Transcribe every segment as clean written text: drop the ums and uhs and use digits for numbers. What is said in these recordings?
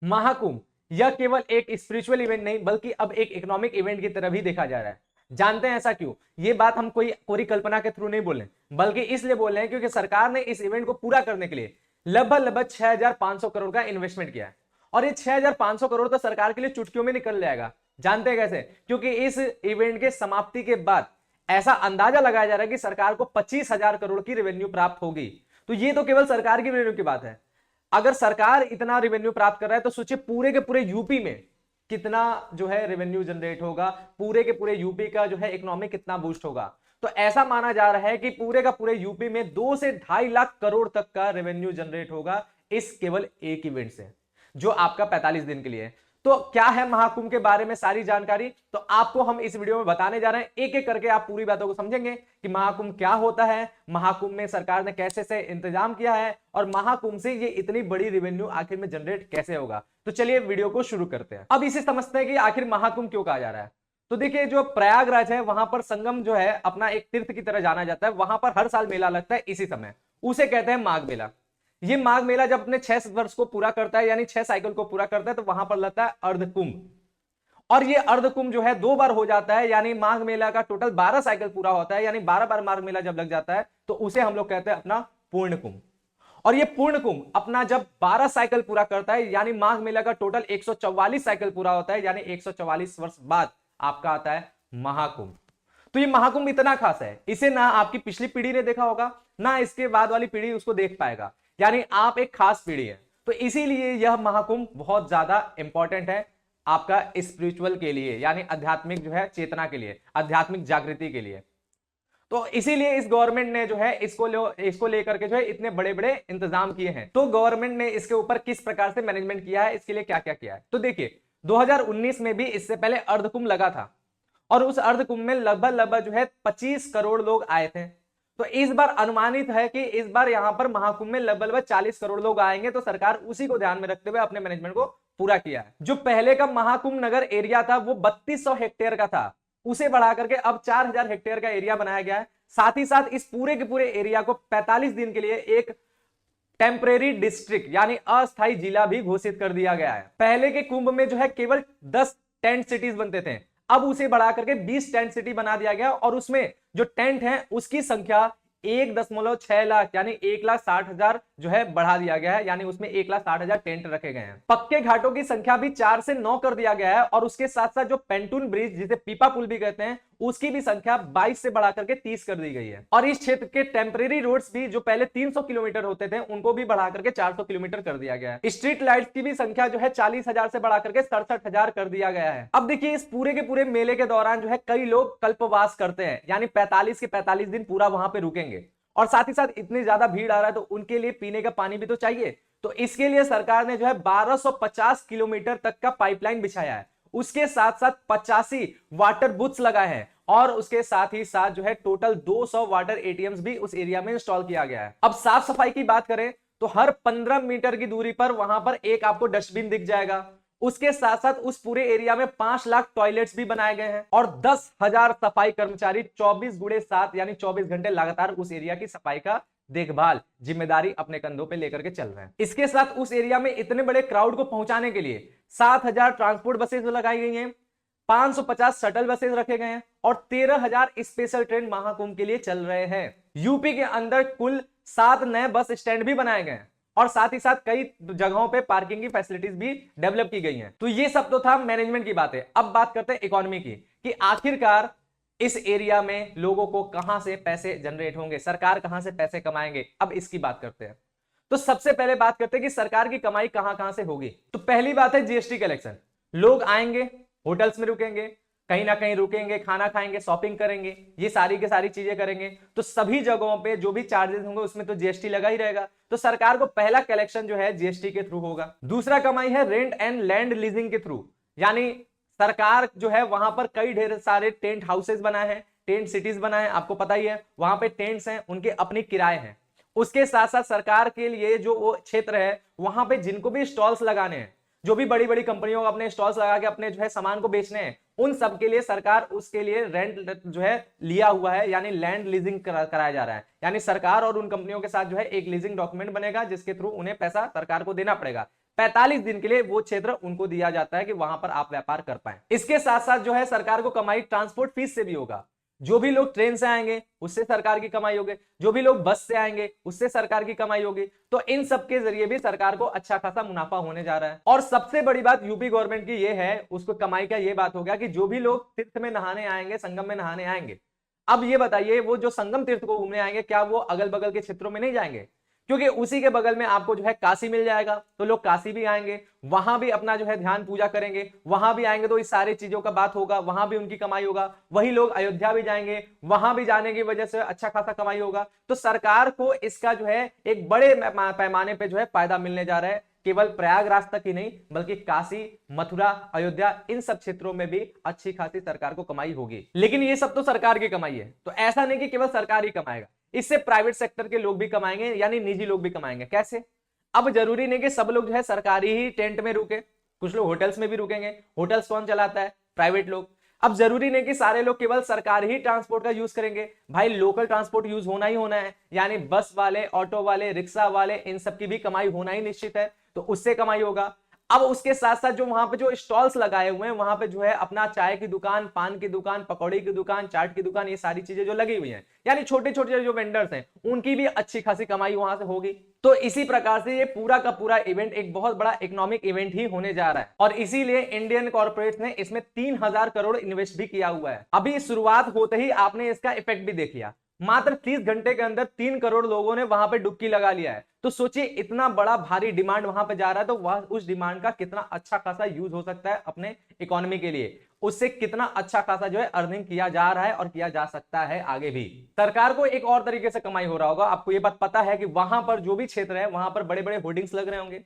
महाकुंभ यह केवल एक स्पिरिचुअल इवेंट नहीं बल्कि अब एक इकोनॉमिक इवेंट की तरह भी देखा जा रहा है। जानते हैं ऐसा क्यों? ये बात हम कोई पूरी कल्पना के थ्रू नहीं बोल रहे बल्कि इसलिए बोल रहे हैं क्योंकि सरकार ने इस इवेंट को पूरा करने के लिए लगभग 6500 करोड़ का इन्वेस्टमेंट किया है। और ये 6500 करोड़ तो सरकार के लिए चुटकियों में निकल जाएगा। जानते हैं कैसे? क्योंकि इस इवेंट के समाप्ति के बाद ऐसा अंदाजा लगाया जा रहा है कि सरकार को 25,000 करोड़ की रेवेन्यू प्राप्त होगी। तो ये तो केवल सरकार की रेवेन्यू की बात है। अगर सरकार इतना रेवेन्यू प्राप्त कर रहा है तो सोचिए पूरे के पूरे यूपी में कितना जो है रेवेन्यू जनरेट होगा, पूरे के पूरे यूपी का जो है इकोनॉमी कितना बूस्ट होगा। तो ऐसा माना जा रहा है कि पूरे का पूरे यूपी में 2 से 2.5 लाख करोड़ तक का रेवेन्यू जनरेट होगा इस केवल एक इवेंट से, जो आपका 45 दिन के लिए है। तो क्या है महाकुंभ के बारे में सारी जानकारी तो आपको हम इस वीडियो में बताने जा रहे हैं। एक एक करके आप पूरी बातों को समझेंगे कि महाकुंभ क्या होता है, महाकुंभ में सरकार ने कैसे से इंतजाम किया है और महाकुंभ से ये इतनी बड़ी रेवेन्यू आखिर में जनरेट कैसे होगा। तो चलिए वीडियो को शुरू करते हैं। अब इसे समझते हैं कि आखिर महाकुंभ क्यों कहा जा रहा है। तो देखिए, जो प्रयागराज है वहां पर संगम जो है अपना एक तीर्थ की तरह जाना जाता है। वहां पर हर साल मेला लगता है इसी समय, उसे कहते हैं माघ मेला। ये माघ मेला जब अपने 6 वर्ष को पूरा करता है यानी 6 साइकिल को पूरा करता है तो वहां पर लगता है अर्धकुंभ। और ये अर्धकुंभ जो है 2 बार हो जाता है, यानी माघ मेला का टोटल 12 साइकिल पूरा होता है, यानी 12 बार माघ मेला जब लग जाता है तो उसे हम लोग कहते हैं अपना पूर्ण कुंभ। और ये पूर्ण कुंभ अपना जब 12 साइकिल पूरा करता है यानी माघ मेला का टोटल 144 साइकिल पूरा होता है, यानी 144 वर्ष बाद आपका आता है महाकुंभ। तो ये महाकुंभ इतना खास है, इसे ना आपकी पिछली पीढ़ी ने देखा होगा ना इसके बाद वाली पीढ़ी उसको देख पाएगा, यानी आप एक खास पीढ़ी है। तो इसीलिए यह महाकुंभ बहुत ज्यादा इंपॉर्टेंट है आपका स्पिरिचुअल के लिए, यानी आध्यात्मिक जो है चेतना के लिए, आध्यात्मिक जागृति के लिए। तो इसीलिए इस गवर्नमेंट ने जो है इसको लेकर के जो है इतने बड़े बड़े इंतजाम किए हैं। तो गवर्नमेंट ने इसके ऊपर किस प्रकार से मैनेजमेंट किया है, इसके लिए क्या क्या किया है। तो देखिए 2019 में भी इससे पहले अर्धकुंभ लगा था और उस अर्धकुंभ में लगभग जो है 25 करोड़ लोग आए थे। तो इस बार अनुमानित है कि इस बार यहां पर महाकुंभ में लगभग 40 करोड़ लोग आएंगे। तो सरकार उसी को ध्यान में रखते हुए अपने मैनेजमेंट को पूरा किया है। जो पहले का महाकुंभ नगर एरिया था वो 3200 हेक्टेयर का था, उसे बढ़ा करके अब 4000 हेक्टेयर का एरिया बनाया गया है। साथ ही साथ इस पूरे के पूरे एरिया को 45 दिन के लिए एक टेम्परेरी डिस्ट्रिक्ट यानी अस्थायी जिला भी घोषित कर दिया गया है। पहले के कुंभ में जो है केवल 10 टेंट सिटीज बनते थे, अब उसे बढ़ा करके 20 टेंट सिटी बना दिया गया और उसमें जो टेंट है उसकी संख्या 1.6 लाख यानी 1,60,000 जो है बढ़ा दिया गया है, यानी उसमें 1,60,000 टेंट रखे गए हैं। पक्के घाटों की संख्या भी 4 से 9 कर दिया गया है और उसके साथ साथ जो पेंटून ब्रिज जिसे पीपा पुल भी कहते हैं उसकी भी संख्या 22 से बढ़ा करके 30 कर दी गई है। और इस क्षेत्र के टेम्परेरी रोड्स भी जो पहले 300 किलोमीटर होते थे उनको भी बढ़ा करके 400 किलोमीटर कर दिया गया है। स्ट्रीट लाइट्स की भी संख्या जो है 40,000 से बढ़ा करके 67,000 कर दिया गया है। अब देखिए, इस पूरे के पूरे मेले के दौरान जो है कई लोग कल्पवास करते हैं, यानी 45 के 45 दिन पूरा वहां पे रुकेंगे। और साथ ही साथ इतनी ज्यादा भीड़ आ रहा है तो उनके लिए पीने का पानी भी तो चाहिए। तो इसके लिए सरकार ने जो है 1250 किलोमीटर तक का पाइपलाइन बिछाया है, उसके साथ साथ 85 वाटर बूथ्स लगाए हैं और उसके साथ ही साथ जो है टोटल 200 वाटर एटीएम्स भी उस एरिया में इंस्टॉल किया गया है। अब साफ सफाई की बात करें तो हर 15 मीटर की दूरी पर वहां पर एक आपको डस्टबिन दिख जाएगा। उसके साथ साथ उस पूरे एरिया में 5 लाख टॉयलेट्स भी बनाए गए हैं और 10,000 सफाई कर्मचारी 24/7 यानी 24 घंटे लगातार उस एरिया की सफाई का देखभाल जिम्मेदारी अपने कंधों पे लेकर के चल रहे हैं। इसके साथ उस एरिया में इतने बड़े क्राउड को पहुंचाने के लिए 7,000 ट्रांसपोर्ट बसेज लगाई गई हैं, 550 शटल बसेज रखे गए हैं और 13,000 स्पेशल ट्रेन महाकुंभ के लिए चल रहे हैं। यूपी के अंदर कुल 7 नए बस स्टैंड भी बनाए गए हैं और साथ ही साथ कई जगहों पे पार्किंग की फैसिलिटीज भी डेवलप की गई हैं। तो ये सब तो था मैनेजमेंट की बातें। अब बात करते हैं इकोनॉमी की कि आखिरकार इस एरिया में लोगों को कहां से पैसे जनरेट होंगे, सरकार कहां से पैसे कमाएंगे। अब इसकी बात करते हैं। तो सबसे पहले बात करते हैं कि सरकार की कमाई कहां कहां से होगी। तो पहली बात है जीएसटी कलेक्शन। लोग आएंगे, होटल्स में रुकेंगे, कहीं ना कहीं रुकेंगे, खाना खाएंगे, शॉपिंग करेंगे, ये सारी की सारी चीजें करेंगे। तो सभी जगहों पे जो भी चार्जेस होंगे उसमें तो जीएसटी लगा ही रहेगा। तो सरकार को पहला कलेक्शन जो है जीएसटी के थ्रू होगा। दूसरा कमाई है रेंट एंड लैंड लीजिंग के थ्रू, यानी सरकार जो है वहां पर कई ढेर सारे टेंट हाउसेस बनाए हैं, टेंट सिटीज बनाए हैं, आपको पता ही है वहां पे टेंट्स हैं, उनके अपनी किराए हैं। उसके साथ साथ सरकार के लिए जो वो क्षेत्र है वहां पे जिनको भी स्टॉल्स लगाने हैं, जो भी बड़ी बड़ी कंपनियों को अपने स्टॉल्स लगा के अपने जो है सामान को बेचने हैं, उन सब के लिए सरकार उसके लिए रेंट जो है लिया हुआ है, यानी लैंड लीजिंग कराया जा रहा है। यानी सरकार और उन कंपनियों के साथ जो है एक लीजिंग डॉक्यूमेंट बनेगा जिसके थ्रू उन्हें पैसा सरकार को देना पड़ेगा। 45 दिन के लिए वो क्षेत्र उनको दिया जाता है कि वहां पर आप व्यापार कर पाए। इसके साथ साथ जो है सरकार को कमाई ट्रांसपोर्ट फीस से भी होगा। जो भी लोग ट्रेन से आएंगे उससे सरकार की कमाई होगी, जो भी लोग बस से आएंगे उससे सरकार की कमाई होगी। तो इन सब के जरिए भी सरकार को अच्छा खासा मुनाफा होने जा रहा है। और सबसे बड़ी बात यूपी गवर्नमेंट की ये है, उसको कमाई का ये बात हो गया कि जो भी लोग तीर्थ में नहाने आएंगे, संगम में नहाने आएंगे, अब ये बताइए वो जो संगम तीर्थ को घूमने आएंगे क्या वो अगल बगल के क्षेत्रों में नहीं जाएंगे? क्योंकि उसी के बगल में आपको जो है काशी मिल जाएगा, तो लोग काशी भी आएंगे, वहां भी अपना जो है ध्यान पूजा करेंगे, वहां भी आएंगे तो इस सारी चीजों का बात होगा, वहां भी उनकी कमाई होगा। वही लोग अयोध्या भी जाएंगे, वहां भी जाने की वजह से अच्छा खासा कमाई होगा। तो सरकार को इसका जो है एक बड़े पैमाने पे जो है फायदा मिलने जा रहा है। केवल प्रयागराज तक ही नहीं बल्कि काशी, मथुरा, अयोध्या इन सब क्षेत्रों में भी अच्छी खासी सरकार को कमाई होगी। लेकिन ये सब तो सरकार की कमाई है, तो ऐसा नहीं कि केवल सरकार ही कमाएगा, इससे प्राइवेट सेक्टर के लोग भी कमाएंगे, यानी निजी लोग भी कमाएंगे। कैसे? अब जरूरी नहीं कि सब लोग जो है सरकारी ही टेंट में रुके, कुछ लोग होटल्स में भी रुकेंगे। होटल्स कौन चलाता है? प्राइवेट लोग। अब जरूरी नहीं कि सारे लोग केवल सरकारी ही ट्रांसपोर्ट का यूज करेंगे, भाई लोकल ट्रांसपोर्ट यूज होना ही होना है, यानी बस वाले, ऑटो वाले, रिक्शा वाले, इन सब की भी कमाई होना ही निश्चित है, तो उससे कमाई होगा। अब उसके साथ साथ जो वहां पे जो स्टॉल्स लगाए हुए हैं, वहां पे जो है अपना चाय की दुकान, पान की दुकान, पकौड़ी की दुकान, चाट की दुकान, ये सारी चीजें जो लगी हुई हैं, यानी छोटे छोटे जो वेंडर्स हैं, उनकी भी अच्छी खासी कमाई वहां से होगी। तो इसी प्रकार से ये पूरा का पूरा इवेंट एक बहुत बड़ा इकोनॉमिक इवेंट ही होने जा रहा है, और इसीलिए इंडियन कॉर्पोरेट ने इसमें 3000 करोड़ इन्वेस्ट भी किया हुआ है। अभी शुरुआत होते ही आपने इसका इफेक्ट भी देख लिया, मात्र 30 घंटे के अंदर 3 करोड़ लोगों ने वहां पे डुबकी लगा लिया है। तो सोचिए इतना बड़ा भारी डिमांड वहां पे जा रहा है, तो वह उस डिमांड का कितना अच्छा खासा यूज हो सकता है अपने इकोनॉमी के लिए, उससे कितना अच्छा खासा जो है अर्निंग किया जा रहा है और किया जा सकता है आगे भी। सरकार को एक और तरीके से कमाई हो रहा होगा। आपको ये बात पता है कि वहां पर जो भी क्षेत्र है वहां पर बड़े बड़े होर्डिंग्स लग रहे होंगे,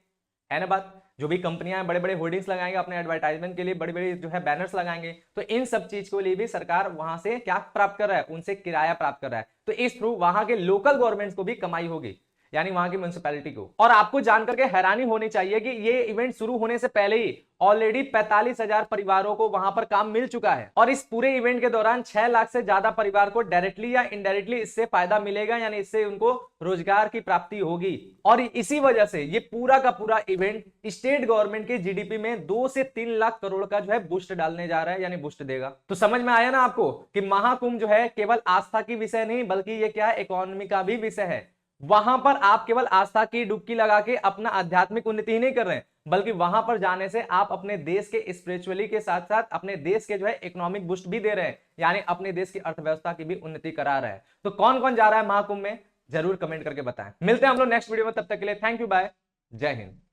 है ना बात? जो भी कंपनियां बड़े बड़े होर्डिंग्स लगाएंगे अपने एडवर्टाइजमेंट के लिए, बड़ी बड़ी जो है बैनर्स लगाएंगे, तो इन सब चीज के लिए भी सरकार वहां से क्या प्राप्त कर रहा है? उनसे किराया प्राप्त कर रहा है। तो इस थ्रू वहां के लोकल गवर्नमेंट्स को भी कमाई होगी, यानी वहां की म्युनिसिपैलिटी को। और आपको जानकर के हैरानी होनी चाहिए कि ये इवेंट शुरू होने से पहले ही ऑलरेडी 45,000 परिवारों को वहां पर काम मिल चुका है, और इस पूरे इवेंट के दौरान 6 लाख से ज्यादा परिवार को डायरेक्टली या इनडायरेक्टली इससे फायदा मिलेगा, यानी इससे उनको रोजगार की प्राप्ति होगी। और इसी वजह से ये पूरा का पूरा इवेंट स्टेट गवर्नमेंट के जीडीपी में 2 से 3 लाख करोड़ का जो है बूस्ट डालने जा रहा है, यानी बूस्ट देगा। तो समझ में आया ना आपको कि महाकुंभ जो है केवल आस्था की विषय नहीं बल्कि ये क्या है, इकोनॉमी का भी विषय है। वहां पर आप केवल आस्था की डुबकी लगा के अपना आध्यात्मिक उन्नति ही नहीं कर रहे हैं, बल्कि वहां पर जाने से आप अपने देश के स्पिरिचुअली के साथ साथ अपने देश के जो है इकोनॉमिक बूस्ट भी दे रहे हैं, यानी अपने देश की अर्थव्यवस्था की भी उन्नति करा रहे हैं। तो कौन कौन जा रहा है महाकुंभ में, जरूर कमेंट करके बताएं। मिलते हैं हम लोग नेक्स्ट वीडियो में, तब तक के लिए थैंक यू, बाय, जय हिंद।